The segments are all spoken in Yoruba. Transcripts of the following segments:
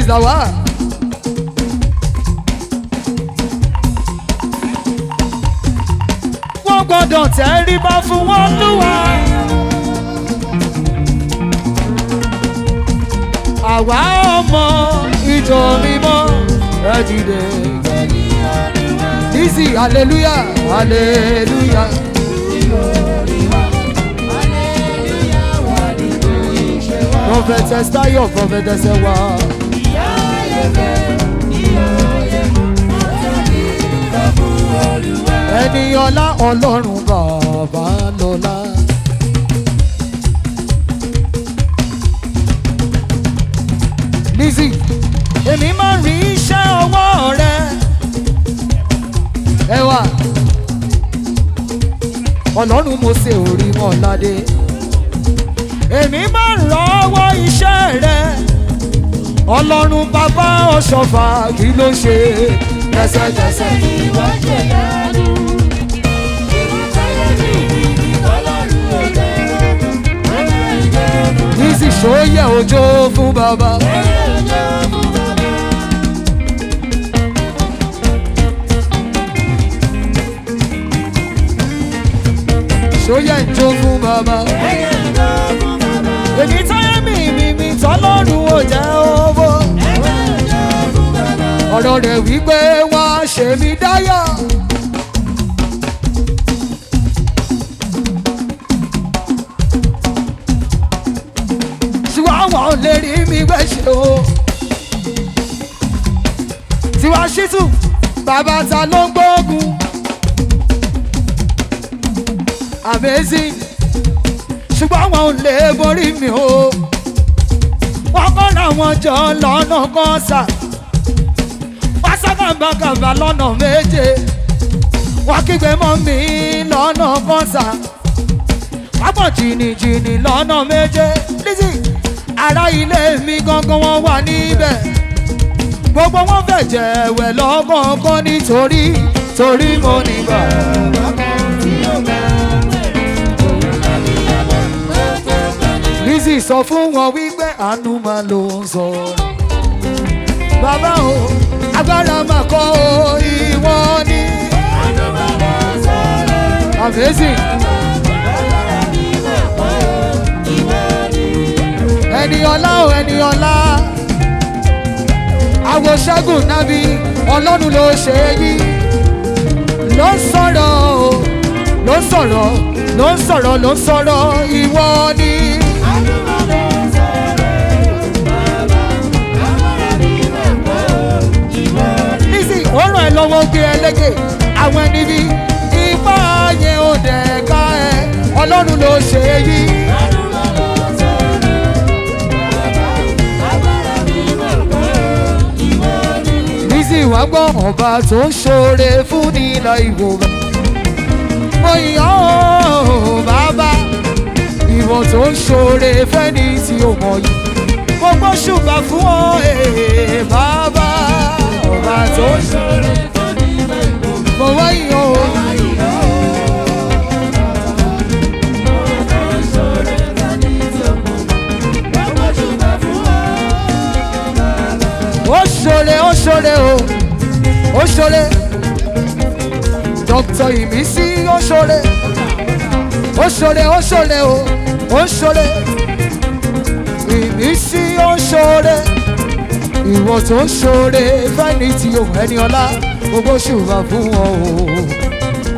Mrs. Lawal. Wọ́n gbọ́dọ̀ tẹríba fún wọn lúwa. Àwa ọmọ ìjọ mímọ́ ẹ dìde. Lizzy, hallelujah, hallelujah. Prophetess Tayo, prophetess Ewa. Ẹni ọlá Ọlọ́run bàbá lọ́lá. Lizzy, èmi máa ń rí iṣẹ́ ọwọ́ rẹ. Ẹwà, Ọlọ́run mo ṣe orí mọ́ládé. Èmi máa ń rọ́wọ́ iṣẹ́ rẹ. Ọlọ́run bàbá ọ̀ṣọ́fà kí ló ṣe lẹ́sẹ̀kẹsẹ̀. Ìwọ́n ṣe yánu. Lizzy, ṣóyẹ òjò fún bàbá. Ṣóyẹ ìjó fún bàbá. Èmi táyé mi tọ́lọ́run ò jẹ́ owó. Ọ̀rọ̀ rẹ̀ wípé wá ṣe mí dáyà. Ṣùgbọ́n àwọn ò lè rí mi gbẹ̀ṣẹ̀ o. Tiwa Ṣítù, bàbá ta ló ń gbógun. Amazing. Ṣùgbọ́n àwọn ò lè borí mi o. Wọ́n kọ́ làwọn jọ lọ́nà kan sà. Wọ́n sábàbàkàbà lọ́nà méje. Wọ́n kígbe mọ́ mi lọ́nà kan sà. Wọ́n pọ̀ jìnnìjìnnì lọ́nà méje. Lizzy, ará ilé mi gangan wọ́n wà níbẹ̀. Gbogbo wọn fẹ́ jẹ̀wẹ̀ lọ́kọ̀ọ̀kan nítorí mo ní bàbá kan tí ó gbà. Lizzy sọ fún wọn wípé àánú máa ló ń sọ̀rọ̀. Bàbá o, agbára máa kọ́ o, ìwọ ni. Àánú máa ló ń sọ̀rọ̀. Amazing. Ẹni ọlá o, ẹni ọlá. Àwo Ṣẹ́gun Nábì, Ọlọ́run ló ṣe yí. Ló ń sọ̀rọ̀ o, ló ń sọ̀rọ̀, ló ń sọ̀rọ̀, ló ń sọ̀rọ̀, ìwọ ni. Lizzy, ó ràn ẹ́ lọ́wọ́ gbé ẹ lékè. Àwọn ẹni bí ipá yẹn ò dẹ̀ ká ẹ. Ọlọ́run ló ṣe yí. Lizzy, wá gbọ́ ọba tó ń ṣoore fún ní ilà ìwò. Mo yàn ó bàbá, ìwọ tó ń ṣoore fẹ́ni tí ó mọ̀ yìí. Mo gbọ́ ṣùgbà fún ọ bàbá, ọba tó ń ṣoore fún ní ilà ìwò. Mo wá yàn ó. Ó ṣoore o, ó ṣoore. Dr. Ìmísí ó ṣoore. Ó ṣoore, ó ṣoore o, ó ṣoore. Ìmísí ó ṣoore. Ìwọ tó ń ṣoore fẹ́ni tí ó ẹni ọlá. Gbogbo ṣùgbà fún ọ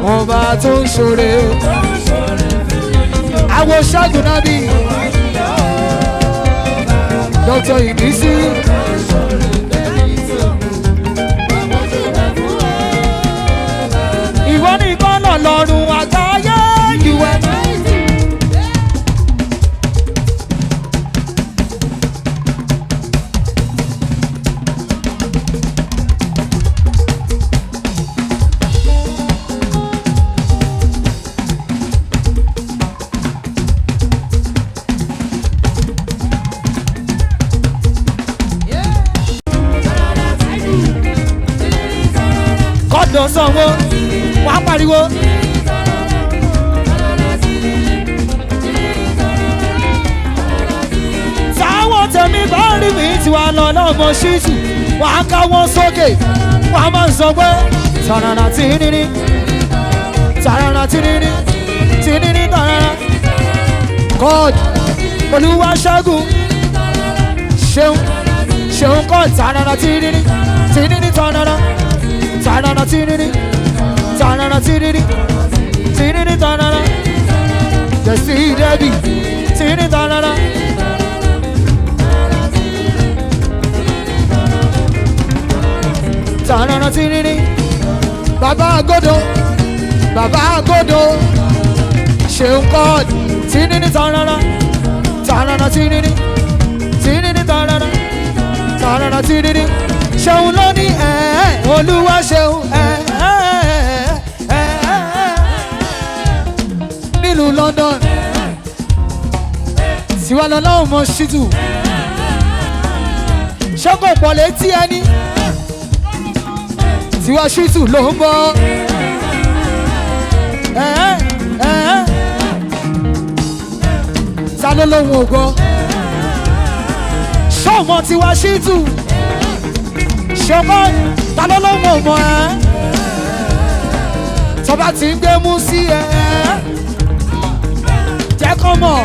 o, ọba tó ń ṣoore. Àwo Ṣẹ́gun Nábì, Dr. Ìmísí. Ìwọ nìkan lọ́lọ́run àgbáyé ìwẹ̀. Kọ́dọ̀ sanwó, wàá pariwo. Táwọn tẹ̀mí bá rí mi tí tiwa lọ́nà ọmọ ṣíṣù wọ́n á ká wọ́n sókè wọ́n á máa sọ pé tàràrà tìrìrì tàràrà tìrìrì tìrìrì tàràrà God olúwa ṣẹ́gun ṣeun ṣeun God tàràrà tìrìrì tìrìrì tàràrà tàràrà tìrìrì tàràrà tìrìrì tìrìrì tàràrà jẹ̀sí dẹ́bì tìrìrì tàràrà. Tàràrà tìrìrì bàbá àgọ́dọ̀ bàbá àgọ́dọ̀ ṣeun God tìrìrì tàràrà tàràrà tìrìrì tìrìrì tàràrà tàràrà tìrìrì ṣeun lónìí olúwa ṣeun nílùú London Tiwalola ọmọ ṣítù ṣọ́kọ̀ pọ̀ létí ẹni Tiwa ṣítù ló ń bọ̀ ta ló lóhun ògo ṣọ́ọ̀mọ́ Tiwa ṣítù ṣọ́kọ̀ ta ló lóhun òmò tọ́ba ti ń gbé mú sí jẹ́ kọ́ mọ̀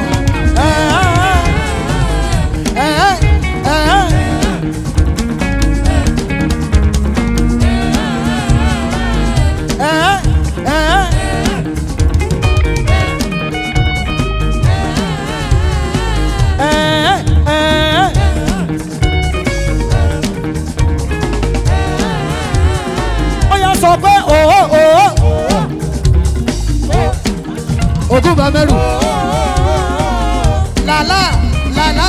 sọ pé ogún bá mẹ́rù làlá làlá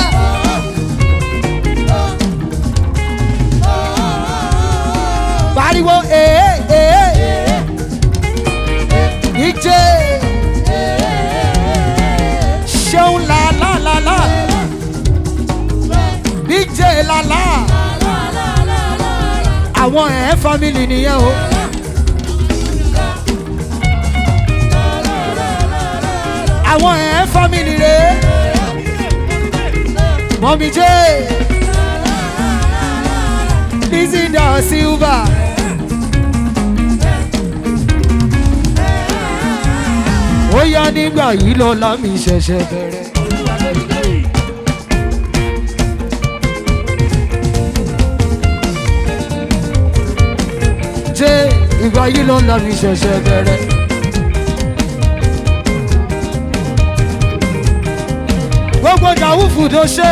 pariwo ìjẹ ṣeun làlá làlá ìjẹ làlá àwọn family nìyẹn o. Àwọn family rẹ̀ Mọ́mí Jẹ́ Lizzy da Silva ó yá nígbà yìí lọ́la mi ṣẹ̀ṣẹ̀ bẹ̀rẹ̀. Jẹ́ ìgbà yìí lọ́la mi ṣẹ̀ṣẹ̀ bẹ̀rẹ̀. Gbogbo Dàwùfù tó ṣe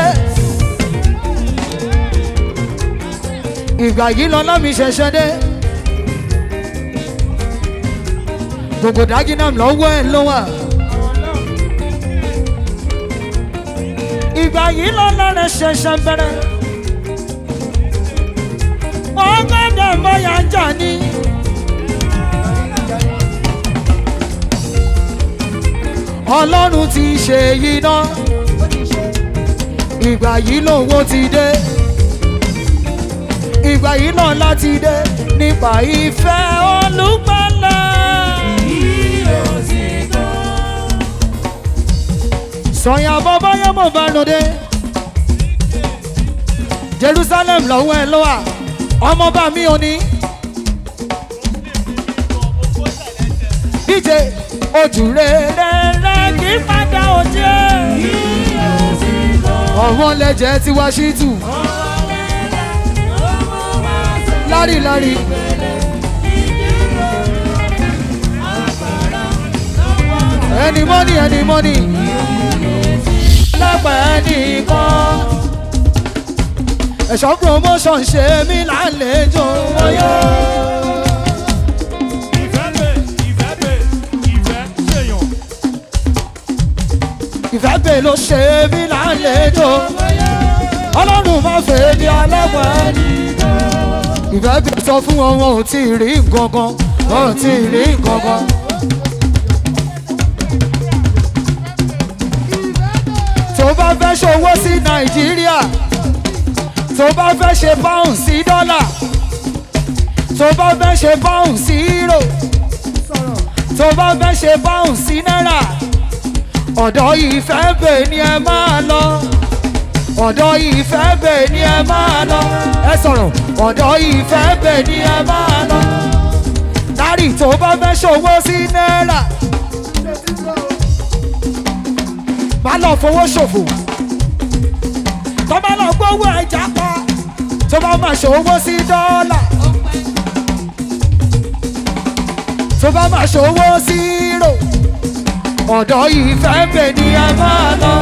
ìgbà yìí lọ́la mi ṣẹ̀ṣẹ̀ dé. Gbogbo Dagenham lọ́wọ́ ẹ̀ ló wà. Ìgbà yìí lọ́la rẹ̀ ṣẹ̀ṣẹ̀ bẹ̀rẹ̀. Wọ́n gbọ́dọ̀ bọ́yá jà ní. Ọlọ́run ti ṣe yìí náà. Ìgbà yìí lówó ti dé. Ìgbà yìí náà láti dé nípa ìfẹ́ Olùgbàlà. Sọ̀yìn àbọ̀bọ̀ yẹn mo bá lòdì. Jerusalem lọ́wọ́ ẹ lọ́wọ́ ọmọọba mi ò ní. díje ojú rere kí padà òjé. ọ̀wọ́n lẹ́jẹ̀ Tiwa Ṣítù. lárí. Any money. Lápẹ̀ ẹnìkan. Ẹ̀ṣọ́ promotion ṣe mí lálejò wọ́yọ́. Ìfẹ́ pè ló ṣe mí lálejò. Ọlọ́run má fẹ́ di alápẹ̀ ẹnìkan. Ìfẹ́ pè sọ fún wọn wọn ò tí ì rí nǹkan kan. Wọn ò tí ì rí nǹkan kan. Tó bá fẹ́ ṣòwò sí Nàìjíríà, tó bá fẹ́ ṣe pound sí dọ́là, tó bá fẹ́ ṣe pound sí euro, tó bá fẹ́ ṣe pound sí náírà, ọ̀dọ̀ Ìfẹ́ pè ní ẹ máa lọ. ọ̀dọ̀ ìfẹ́ bẹ̀ ni ẹ máa lọ ẹ sọ̀rọ̀ ọ̀dọ̀ ìfẹ́ bẹ̀ ni ẹ máa lọ lárí tó bá fẹ́ ṣòwò sí náírà má lọ fowó ṣòfò tó bá lọ gbówó ẹja pa tó bá máa ṣòwò sí dọ́là tó bá máa ṣòwò sí rò ọ̀dọ̀ ìfẹ́ bẹ̀ ni ẹ máa lọ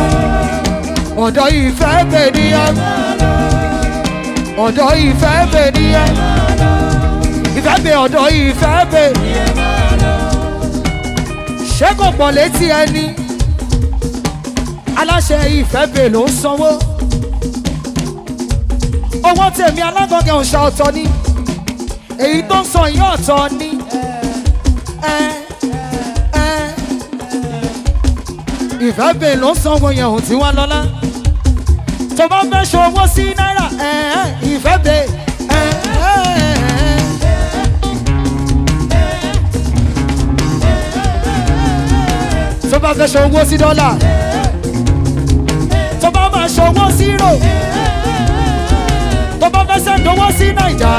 ọ̀dọ̀ ìfẹ́ bẹ̀ ni ẹ máa lọ ọ̀dọ̀ ìfẹ́ bẹ̀ ni ẹ máa lọ ìfẹ́ bẹ̀ ọ̀dọ̀ ìfẹ́ bẹ̀ ni ẹ máa lọ ṣé kò pọ̀ létí ẹni aláṣẹ ìfẹ́ bẹ̀ ló ń sanwó owó tèmi alágọ̀gẹ̀ òǹṣà ọ̀tọ̀ ni èyí tó ń san ìyá ọ̀tọ̀ ni ìfẹ́ bẹ̀ ló ń sanwó yẹn òun tí wọ́n lọ́lá tó bá fẹ́ ṣòwò sí náírà ìfẹ́ bẹ̀ tó bá fẹ́ ṣòwò sí dọ́là tó bá máa ṣòwò sí rò tó bá fẹ́ ṣèdówó sí nàìjà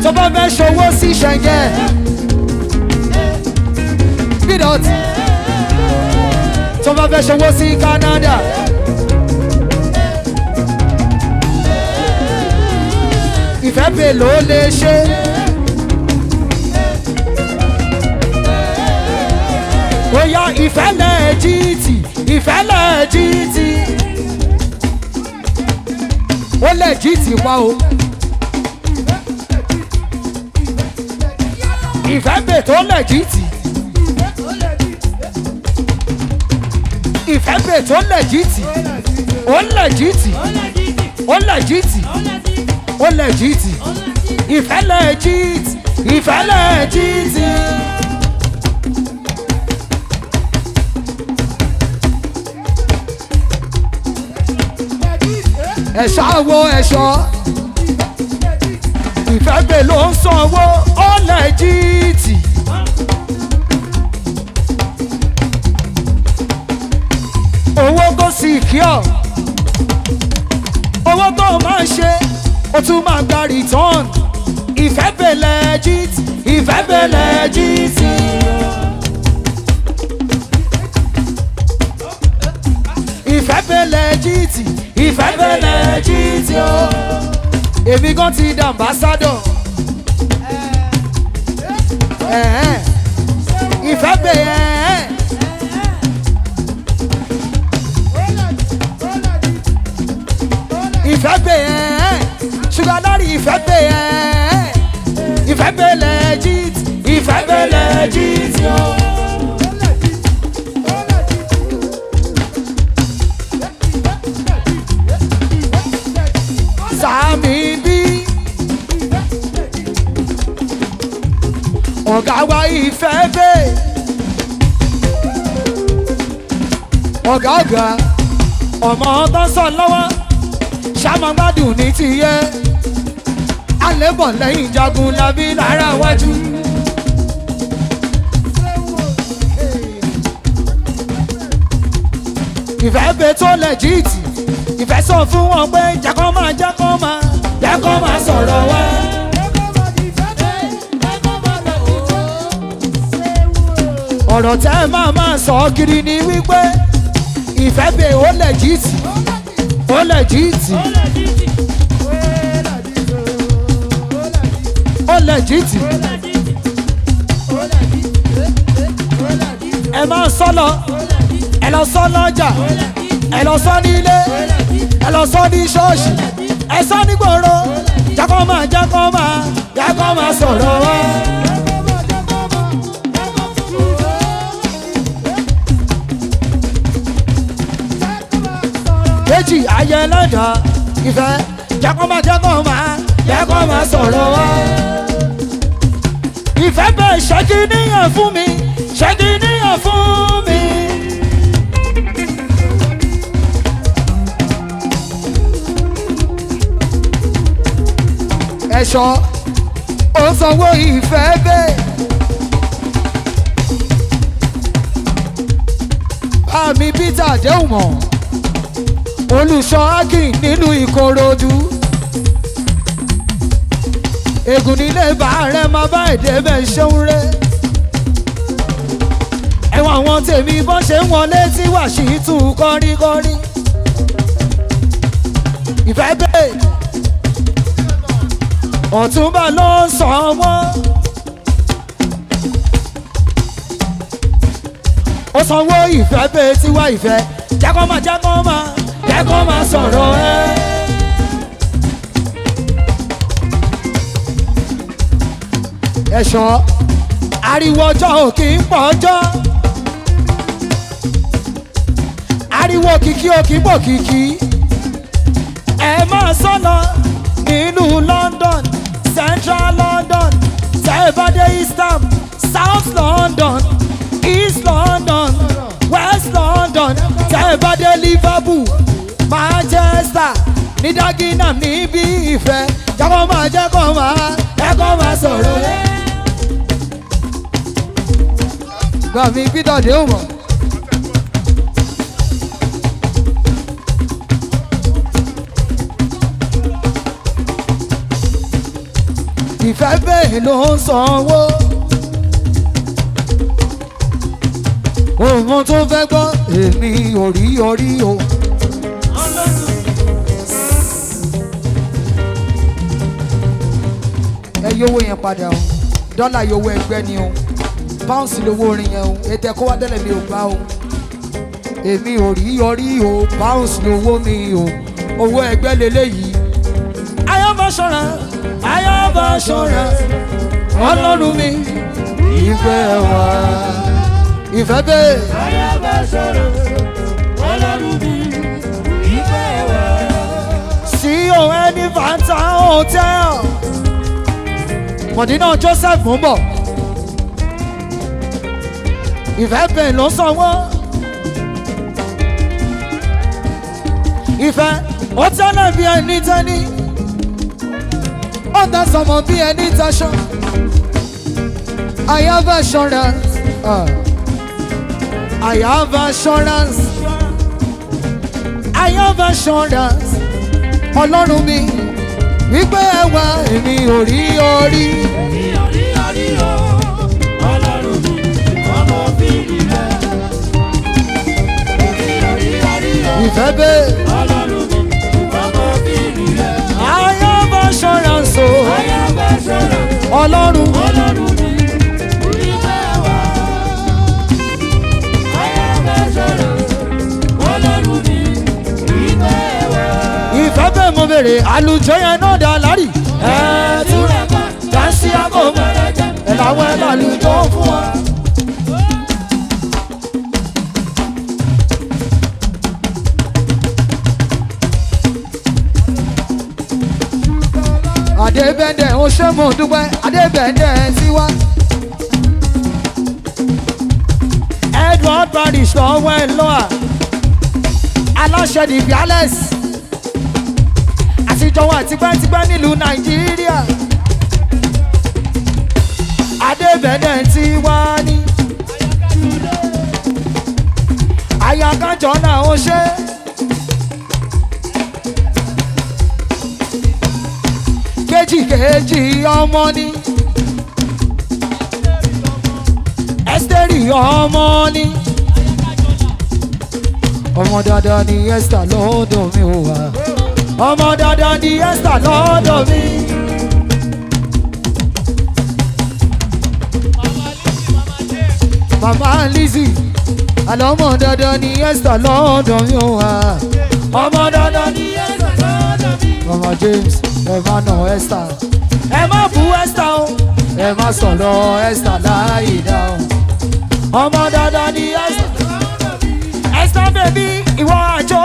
tó bá fẹ́ ṣòwò sí ṣẹ̀ngẹ̀ bídọ̀tì tó bá fẹ́ ṣòwò sí Canada ìfẹ́ bẹ̀ ló lè ṣe. Oya ìfẹ́ lẹ́ẹ̀jìtì ìfẹ́ lẹ́ẹ̀jìtì ó lẹ́ẹ̀jìtì wá o ìfẹ́ bẹ̀ tó lẹ́ẹ̀jìtì ìfẹ́ bẹ̀ tó lẹ́ẹ̀jìtì ó lẹ́ẹ̀jìtì ó lẹ́ẹ̀jìtì ó lẹ́ẹ̀jìtì ìfẹ́ lẹ́ẹ̀jìtì ìfẹ́ lẹ́ẹ̀jìtì. ẹ̀ṣọ́ àwo ẹ̀ṣọ́ ìfẹ́ bẹ̀ ló ń sanwó ó lẹ́jìtì owó tó sì kí ọ owó tó máa ń ṣe ó tún máa gba return ìfẹ́ bẹ̀ lẹ́jìtì ìfẹ́ bẹ̀ lẹ́jìtì. ìfẹ́ bẹ̀ lẹ́jìtì ìfẹ́ bẹ̀ lẹ́jìtì o èmi gan ti di ambassador ìfẹ́ bẹ̀ ìfẹ́ bẹ̀ ṣùgbọ́n lórí ìfẹ́ bẹ̀ ìfẹ́ bẹ̀ lẹ́jìtì ìfẹ́ bẹ̀ lẹ́jìtì o. Sàmì bí ọ̀gá wa ìfẹ́ bẹ̀ ọ̀gá ọmọ tó sọ lọ́wọ́ ṣàmọ́gbádùn ní tiyẹ alẹ́bọ̀ lẹ́yìn jagun labí lára wájú. ìfẹ́ bẹ̀ tó lẹ́jìtì ìfẹ́ sọ fún wọn pé jẹ́kọ́ máa sọ̀rọ̀ wá. ọ̀rọ̀ tẹ́ máa sọ kiri ni wípé ìfẹ́ bẹ̀ ó lẹ́jìtì ó lẹ́jìtì ó lẹ́jìtì ẹ máa sọ lọ ẹ lọ sọ lọ́jà ẹ lọ sọ nílé ẹ lọ sọ ní ṣọ́ọ̀ṣì ẹ sọ ní gbòòrò jákọ́ máa sọ̀rọ̀ wá. méjì ayé lọ́dọ̀ ìfẹ́ jákọ́ máa sọ̀rọ̀ wá. ìfẹ́ bẹ́ẹ̀ ṣẹ́gi níyàn fún mi ṣẹ́gi níyàn fún mi. ẹ̀ṣọ́ ó sanwó ìfẹ́ bẹ́ẹ̀ àmì Peter Adéhùnmọ̀ olùṣọ́ akin nílùú Ìkòròdú ègùn nílé bàárẹ̀ máa bá èdè bẹ́ẹ̀ ṣeun rẹ̀ ẹ̀wọ̀n àwọn tèmi bọ́n ṣe ń wọlé tí Wàṣíù kọ́ríkọ́rí ìfẹ́ bẹ́ẹ̀ Ọ̀túnba ló ń sọ wọ́n ó sanwó ìfẹ́ bẹ́ẹ̀ tí wá ìfẹ́ jákọ́ máa sọ̀rọ̀ ẹ́. Ẹ̀ṣọ́ ariwo ọjọ́ ò kì í pọ̀ ọjọ́ ariwo kìkì ò kì í pọ̀ kìkì ẹ máa sọ́nà nílùú London Central London tẹ́ẹ̀bádé Eastham South London East London West London tẹ́ẹ̀bádé Liverpool Manchester ní Dagenham níbi Ìfẹ́ jákọ́ máa sọ̀rọ̀ ẹ́. Gbàmí Peter Adéhùnmọ̀. Ìfẹ́ bẹ́ẹ̀ ló ń sanwó. Ohun tó fẹ́ gbọ́ èmi ò rí orí o. Ẹ yówó yẹn padà o, dọ́là yówó ẹgbẹ́ ni o. Pounds lówó orin yẹn o ètò ẹ̀kọ́ wá tẹ́lẹ̀ mi ò gbá o èmi ò rí orí o pounds lówó mi o owó ẹgbẹ́ lélẹ́yìí. ayọ́bọ̀ ṣọ́ra Ọlọ́run mi ìfẹ́ wa ìfẹ́ bẹ́ẹ̀. ayọ́bọ̀ ṣọ́ra Ọlọ́run mi ìfẹ́ wa. CON Fanta Hotel Mọ̀dínà Joseph mú bọ̀. Ìfẹ́ bẹ́ẹ̀ ló sanwó. Ìfẹ́ ó tẹ́lẹ̀ bí ẹni tẹ́ni. Ó dá sọmọ bí ẹni taṣọ. I have assurance. I have assurance. I have assurance. Ọlọ́run mi wípé ẹ wá èmi ò rí orí. Èmi ò rí orí o. Ọlọ́run mi ọmọ bíbí rẹ̀. Èmi ò rí orí o. Ìfẹ́ bẹ́ẹ̀. Ọlọ́run mi ọmọ bíbí rẹ̀. I have assurance o. I have assurance. Ọlọ́run mi ìfẹ́ wa. I have assurance. Ọlọ́run mi ìfẹ́ wa. Ìfẹ́ bẹ́ẹ̀ mo bèrè àlùjọ yẹn náà dá lárí. Túrẹ̀ pa dáńsí àgọ́ mọ̀rẹ́ jẹ́. Ẹ̀ làwọn ẹ̀ lálùjọ fún wa. Adébẹ̀ndẹ̀ ó ṣe mo dúpẹ́ Adébẹ̀ndẹ̀ sí wa. Edward Parish lọ́wọ́ ẹ̀ lọ́wọ́ aláṣẹ dìbí Alex àtijọ́ wa tipẹ́tipẹ́ nílùú Nàìjíríà. Adébẹ̀ndẹ̀ tí wá ní. Àyàkájọ náà ó ṣe. Kejì ọmọ ni. Ẹ́sítérì ọmọ ni. Ọmọ dáadáa ni Esther lọ́dọ̀ mi ò wá. Ọmọ dáadáa ni Esther lọ́dọ̀ mi. Mama Lizzy, àlọ́mọ dáadáa ni Esther lọ́dọ̀ mi ò wá. Ọmọ dáadáa ni Esther lọ́dọ̀ mi. Mama James, ẹ má nà Esther. Ẹ má bú Esther o. Ẹ má sọ̀rọ̀ Esther láì dá o. Ọmọ dáadáa ni Esther. Esther baby, ìwọ àjọ.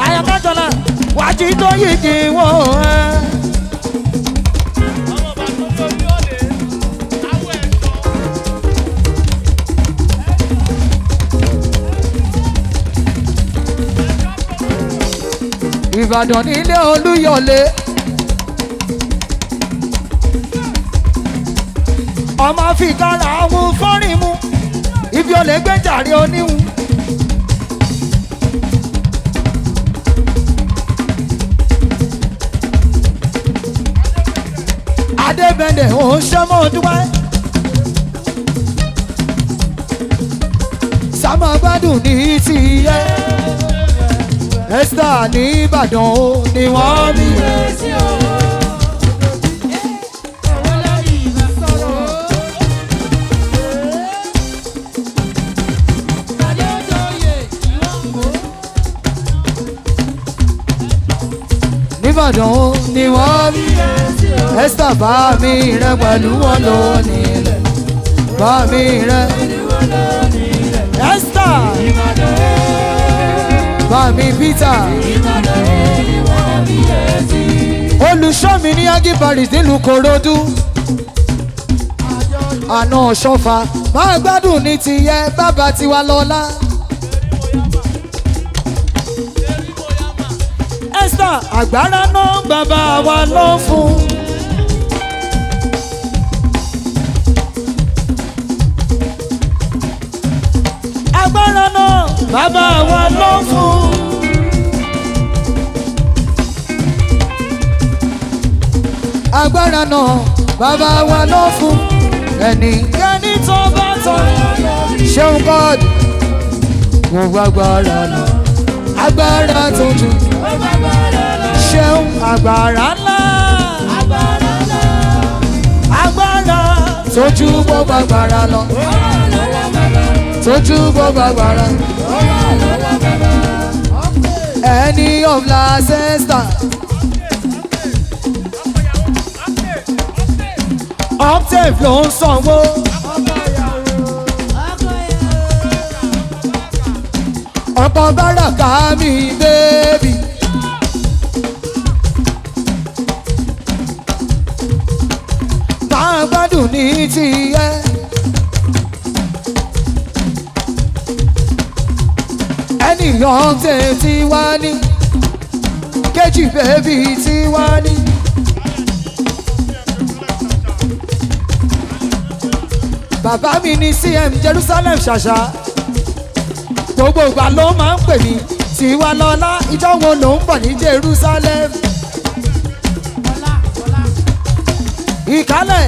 Àyàkájọ́lá wájú tó yìí wọ́n ẹ́. Ìbàdàn nílé Olúyọ̀lé. Ọmọ fi kára àwọn fọ́rin mu ibi olè gbé jàre oníhun. Adébẹ̀ndẹ̀ òun ṣe mọ́ dúpẹ́. Sàmà gbádùn ní tiẹ̀. Esther ní Ìbàdàn ó ní wọ́n bí. Ìbàdàn ó ní wọ́n bí. Esther bá mi rẹ pẹ̀lú wọn lónìí. Bá mi rẹ. Esther. Bá mi Peter. Olùṣọ́ mi ní Agi Parish nílùú Kòròdú. Àná ṣọ́fà máa gbádùn ní tiyẹ bàbá Tiwalola. Esther àgbàrá náà bàbá wa ló fún. Agbára náà bàbá wa ló fún. Agbára náà bàbá wa ló fún. Ẹnikẹ́ni tó bá tọ́ ṣeun kọ́ọ̀dù. Mo gbàgbára náà agbára tó jù. Ṣeun agbára ńlá. Agbára tó jù gbogbo agbára lọ. Tójú gbogbo agbára. Any of la sister. Octave ló ń sanwó. Ọkọ̀ báràkà mi bébì. Máa gbádùn ní tiẹ̀. Ènìyàn tẹ̀ tí wá ní. Kejì bébì tí wá ní. Bàbá mi ní CM Jerusalem ṣàṣà. Gbogbo ìgbà ló máa ń pè mí. Tiwalola ìjọ wo ló ń bọ̀ ní Jerusalem? Ìkálẹ̀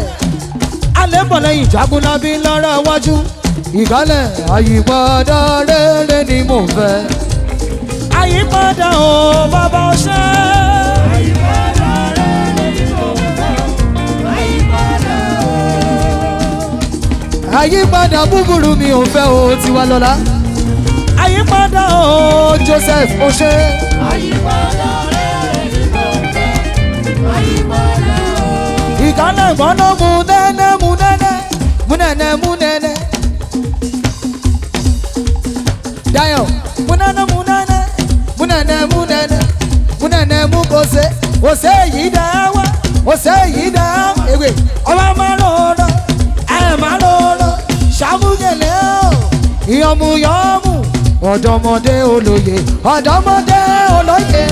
alẹ́ bọ̀ lẹ́yìn Jagunlabi lọ́rọ̀ iwájú. Ìkálẹ̀ àyípadà rere ni mò ń fẹ́. Àyípadà o bàbá ọṣẹ́. Àyípadà rere ni mò ń fẹ́. Àyípadà o. Àyípadà búburú mi ò fẹ́ o Tiwalola. Àyípadà o Joseph ọṣẹ́. Àyípadà rere ni mò ń fẹ́. Àyípadà o. Ìkálẹ̀ gbọ́dọ̀ mú nẹ́nẹ́ mú nẹ́nẹ́ mú nẹ́nẹ́ mú nẹ́nẹ́. Dayo, munana munana, munana munana, munana mukose, ose yidawa, ose yidawa. Ewe, ọba malolo, malolo, ṣàmúgẹlẹ o, ìyọmúyọmú, ọ̀dọ́mọdé olóye, ọ̀dọ́mọdé olóye,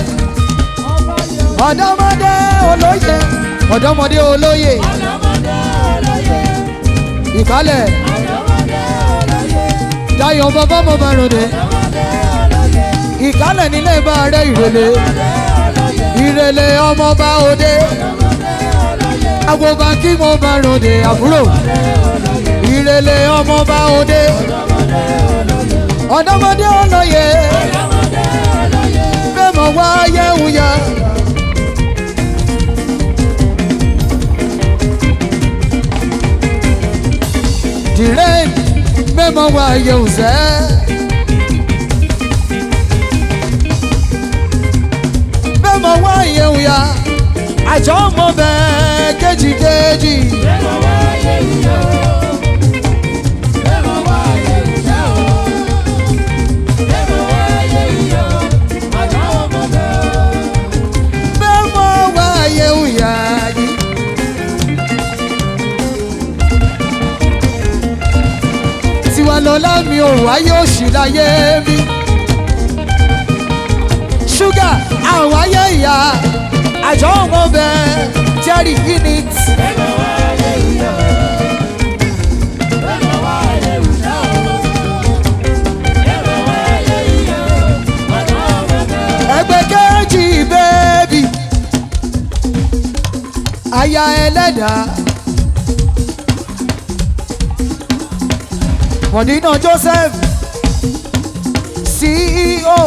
ọ̀dọ́mọdé olóye, ọ̀dọ́mọdé olóye, ìkálẹ̀. Dayo bàbá mo bá ròde. Ìkálẹ̀ nílé bá rẹ̀ ìrèlè. Ìrèlè ọmọ bá òde. Agbóba kí mo bá ròde àbúrò. Ìrèlè ọmọ bá òde. Ọ̀dọ́mọdé olóye. Bẹ́ẹ̀ mọ̀ wá yẹ́wùyá. Dìrẹ́ mẹ́mọ̀ wá yẹ̀wùsẹ́. Mẹ́mọ̀ wá yẹ̀wùyá. Àjọ mọ̀ bẹ́ẹ̀ kéjìkéjì. Mẹ́mọ̀ wá yẹ̀wùyá. Mẹ́mọ̀ wá yẹ̀wùyá. Mẹ́mọ̀ wá yẹ̀wùyá. Àjọ mọ̀ bẹ́ẹ̀. Mẹ́mọ̀ wá yẹ̀wùyá. Tiwalola mi ò wáyé òṣì láyé mi. Ṣúgà àwọn ayé àjọ wọn bẹ jerry init. ẹgbẹ́ kejì bẹ́ẹ̀bì aya ẹlẹ́dàá Mọ̀dínà Joseph CEO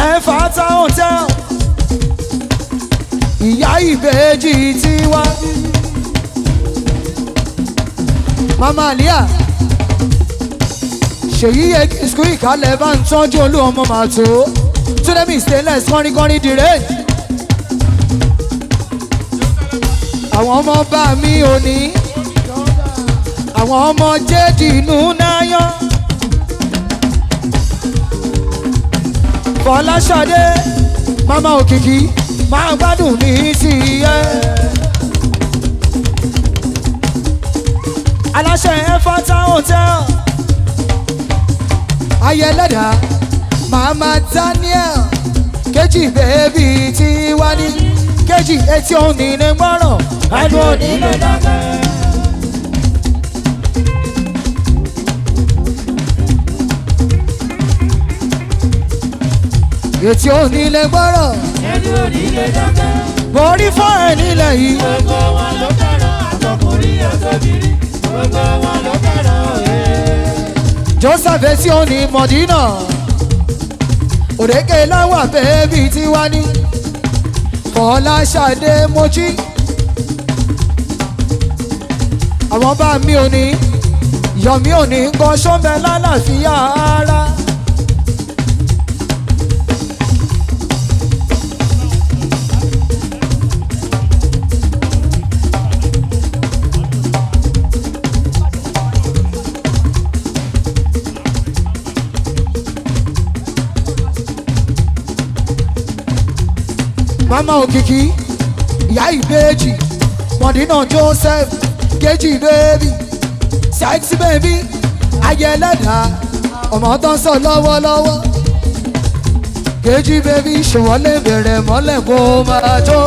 Ẹ̀fàtà hotel ìyá ìbejì tiwa Mama Alia ṣèyí ekisku ìkàlẹ̀ bá ń tọ́jú olú ọmọ màtó túnẹ́mì stainless kọ́rínkọ́rí dire àwọn ọmọ bá mi ò ní àwọn ọmọ jẹ́dì inú náyán Fọláṣadé Mama Òkìkí máa gbádùn ní sí ẹ aláṣẹ Ẹ̀fàtà hotel ayẹlẹ́dà Mama Daniel kejì bẹ́ẹ̀bì tí wá ní kejì etí òní ní gbọ́rọ̀ ẹnu òní lè dákẹ́. Etí òní lè gbọ́rọ̀ ẹnu òní lè dákẹ́. borí fún ẹ nílẹ̀ yìí. Gbogbo wọn ló fẹ́ràn àtọkùnrin àtobìnrin. Gbogbo wọn ló fẹ́ràn òye. Joseph etí òní Mọ̀dínà òrèké láwà bẹ́ẹ̀bì tí wá ní Fọláṣadé Mojí àwọn bá mi ò ní yọ̀mí ò ní nǹkan ṣọ́nbẹ lálàáfíà ara. Mama Òkìkí ìyá ìbejì Mọ̀dínà Joseph kejì bẹ́ẹ̀bì sexy baby ayẹlẹ́dà ọmọ tó ń sọ lọ́wọ́lọ́wọ́ kejì bẹ́ẹ̀bì ṣòwò lè bẹ̀rẹ̀ mọ́lẹ̀ kó máa jó.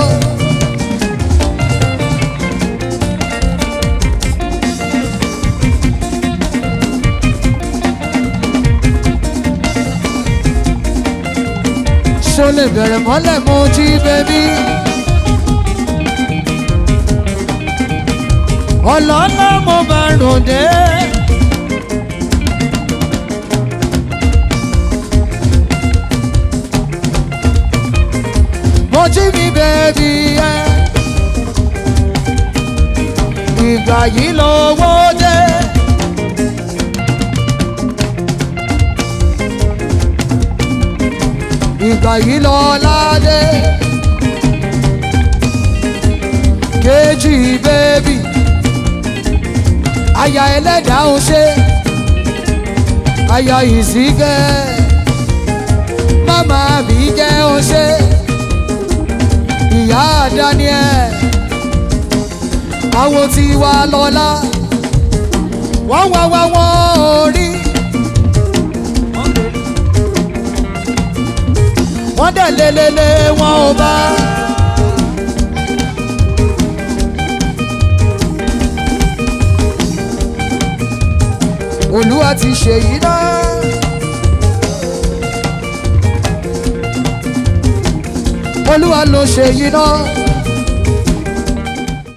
ṣó lè bẹ̀rẹ̀ mọ́lẹ̀ mú jí bẹ́bí. ọlọ́lá mo bá ròde. mo jí mi bẹ́bí ẹ. ìgbà yìí lọ́wọ́ dé. ìgbà yìí lọ ládé kejì bébì aya ẹlẹ́dàá ń ṣe aya ìsìnkẹ́ mama Àbíkẹ́ ń ṣe ìyá Daniel àwọn Tiwalọ́lá wọ́n wá wá wọ́n rí. wọ́n dẹ̀ lélele wọn ò bá. Olúwa ti ṣèyí náà. Olúwa ló ṣèyí náà.